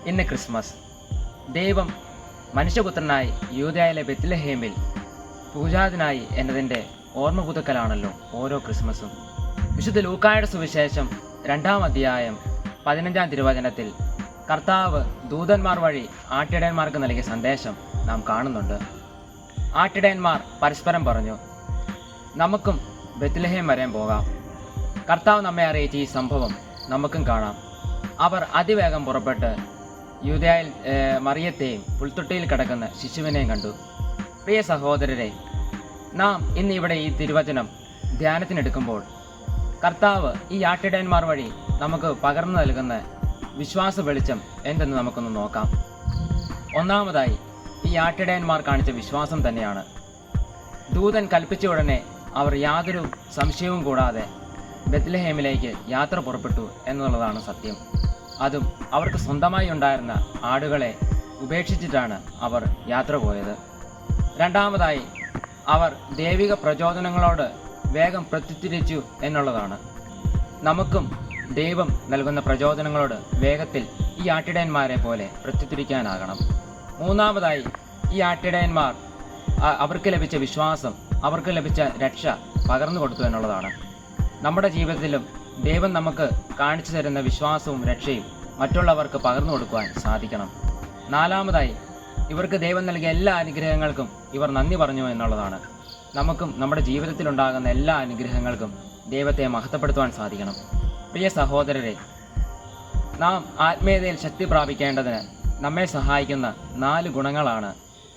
ഇന്ന് ക്രിസ്മസ്. ദൈവം മനുഷ്യപുത്രനായി യൂദയായിലെ ബെത്ലഹേമിൽ പൂജാതനായി എന്നതിൻ്റെ ഓർമ്മ പുതുക്കലാണല്ലോ ഓരോ ക്രിസ്മസും. വിശുദ്ധ ലൂക്കായുടെ സുവിശേഷം 2-ാം അധ്യായം 15-ാം തിരുവചനത്തിൽ കർത്താവ് ദൂതന്മാർ വഴി ആട്ടിടയന്മാർക്ക് നൽകിയ സന്ദേശം നാം കാണുന്നുണ്ട്. ആട്ടിടയന്മാർ പരസ്പരം പറഞ്ഞു, നമുക്കും ബെത്ലഹേം വരെ പോകാം. കർത്താവ് നമ്മെ അറിയിച്ച ഈ സംഭവം നമുക്കും കാണാം. അവർ അതിവേഗം പുറപ്പെട്ട് യൂദയായിൽ മറിയത്തെയും പുൽത്തൊട്ടിയിൽ കിടക്കുന്ന ശിശുവിനെയും കണ്ടു. പ്രിയ സഹോദരരെ, നാം ഇന്ന് ഇവിടെ ഈ തിരുവചനം ധ്യാനത്തിനെടുക്കുമ്പോൾ കർത്താവ് ഈ ആട്ടിടയന്മാർ വഴി നമുക്ക് പകർന്നു നൽകുന്ന വിശ്വാസ വെളിച്ചം എന്തെന്ന് നമുക്കൊന്ന് നോക്കാം. ഒന്നാമതായി, ഈ ആട്ടിടയന്മാർ കാണിച്ച വിശ്വാസം തന്നെയാണ്. ദൂതൻ കൽപ്പിച്ച ഉടനെ അവർ യാതൊരു സംശയവും കൂടാതെ ബെത്ലഹേമിലേക്ക് യാത്ര പുറപ്പെട്ടു എന്നുള്ളതാണ് സത്യം. അതും അവർക്ക് സ്വന്തമായി ഉണ്ടായിരുന്ന ആടുകളെ ഉപേക്ഷിച്ചിട്ടാണ് അവർ യാത്ര പോയത്. രണ്ടാമതായി, അവർ ദൈവിക പ്രചോദനങ്ങളോട് വേഗം പ്രത്യുത്തരിച്ചു എന്നുള്ളതാണ്. നമുക്കും ദൈവം നൽകുന്ന പ്രചോദനങ്ങളോട് വേഗത്തിൽ ഈ ആട്ടിടയന്മാരെ പോലെ പ്രത്യുത്തരിക്കാനാകണം. മൂന്നാമതായി, ഈ ആട്ടിടയന്മാർ അവർക്ക് ലഭിച്ച വിശ്വാസം, അവർക്ക് ലഭിച്ച രക്ഷ പകർന്നു കൊടുത്തു എന്നുള്ളതാണ്. നമ്മുടെ ജീവിതത്തിലും ദൈവം നമുക്ക് കാണിച്ചു തരുന്ന വിശ്വാസവും രക്ഷയും മറ്റുള്ളവർക്ക് പകർന്നു കൊടുക്കുവാൻ സാധിക്കണം. നാലാമതായി, ഇവർക്ക് ദൈവം നൽകിയ എല്ലാ അനുഗ്രഹങ്ങൾക്കും ഇവർ നന്ദി പറഞ്ഞു എന്നുള്ളതാണ്. നമുക്കും നമ്മുടെ ജീവിതത്തിലുണ്ടാകുന്ന എല്ലാ അനുഗ്രഹങ്ങൾക്കും ദൈവത്തെ മഹത്വപ്പെടുത്തുവാൻ സാധിക്കണം. പ്രിയ സഹോദരരെ, നാം ആത്മീയതയിൽ ശക്തി പ്രാപിക്കേണ്ടതിന് നമ്മെ സഹായിക്കുന്ന 4 ഗുണങ്ങളാണ്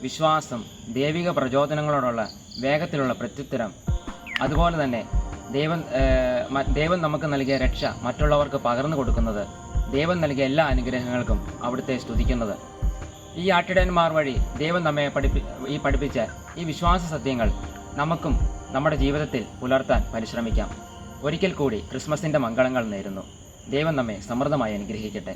വിശ്വാസം, ദൈവിക പ്രചോദനങ്ങളോടുള്ള വേഗത്തിലുള്ള പ്രത്യുത്തരം, അതുപോലെ തന്നെ ദൈവം നമുക്ക് നൽകിയ രക്ഷ മറ്റുള്ളവർക്ക് പകർന്നു കൊടുക്കുന്നത്, ദൈവം നൽകിയ എല്ലാ അനുഗ്രഹങ്ങൾക്കും അവിടുത്തെ സ്തുതിക്കുന്നത്. ഈ ആട്ടിടയന്മാർ വഴി ദൈവം നമ്മെ പഠിപ്പിച്ച ഈ വിശ്വാസ സത്യങ്ങൾ നമുക്കും നമ്മുടെ ജീവിതത്തിൽ പുലർത്താൻ പരിശ്രമിക്കാം. ഒരിക്കൽ കൂടി ക്രിസ്മസിൻ്റെ മംഗളങ്ങൾ നേരുന്നു. ദൈവം നമ്മെ സമൃദ്ധമായി അനുഗ്രഹിക്കട്ടെ.